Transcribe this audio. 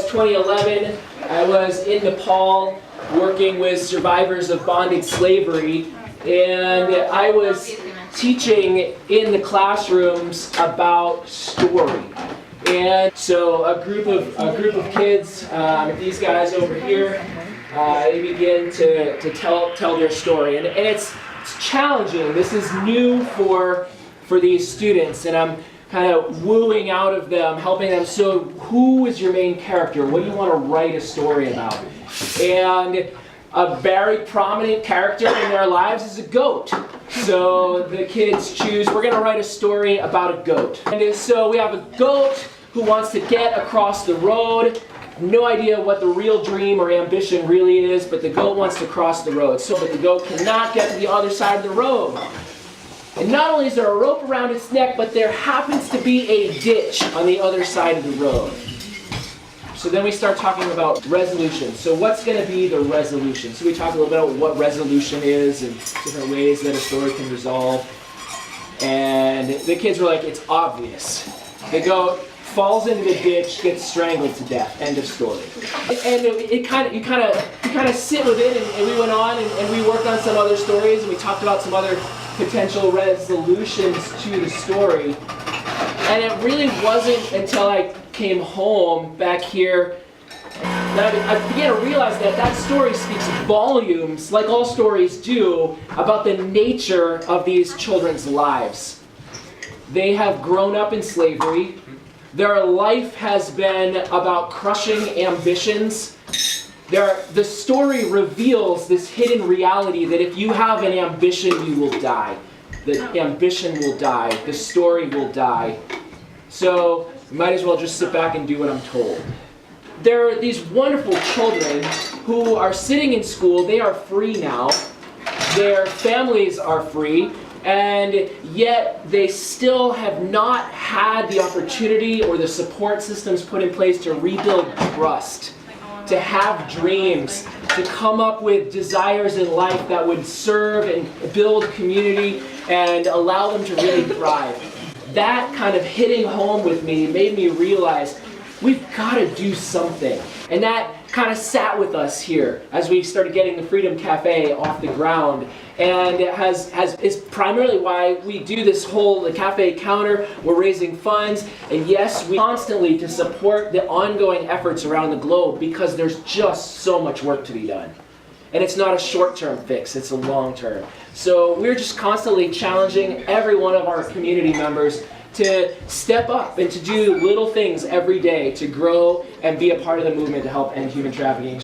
2011. I was in Nepal working with survivors of bonded slavery, and I was teaching in the classrooms about story. And so a group of kids, these guys over here, they begin to tell their story, and it's challenging. This is new for these students, and I'm kind of wooing out of them, helping them. So who is your main character? What do you want to write a story about? And a very prominent character in their lives is a goat. So the kids choose, we're going to write a story about a goat. And so we have a goat who wants to get across the road. No idea what the real dream or ambition really is, but the goat wants to cross the road. But the goat cannot get to the other side of the road. And not only is there a rope around its neck, but there happens to be a ditch on the other side of the road. So then we start talking about resolution. So what's going to be the resolution? So we talk a little bit about what resolution is and different ways that a story can resolve. And the kids were like, it's obvious. The goat falls into the ditch, gets strangled to death. End of story. And you kind of sit with it, and we went on and we worked on some other stories, and we talked about some other potential resolutions to the story. And it really wasn't until I came home back here that I began to realize that story speaks volumes, like all stories do, about the nature of these children's lives. They have grown up in slavery. Their life has been about crushing ambitions. The story reveals this hidden reality that if you have an ambition, you will die. The ambition will die. The story will die. So you might as well just sit back and do what I'm told. There are these wonderful children who are sitting in school. They are free now. Their families are free. And yet they still have not had the opportunity or the support systems put in place to rebuild trust, to have dreams, to come up with desires in life that would serve and build community and allow them to really thrive. That kind of hitting home with me made me realize we've got to do something. And that kind of sat with us here as we started getting the Freedom Café off the ground. And it is primarily why we do this the cafe counter. We're raising funds. And yes, we constantly to support the ongoing efforts around the globe, because there's just so much work to be done. And it's not a short-term fix, it's a long-term. So we're just constantly challenging every one of our community members to step up and to do little things every day to grow and be a part of the movement to help end human trafficking.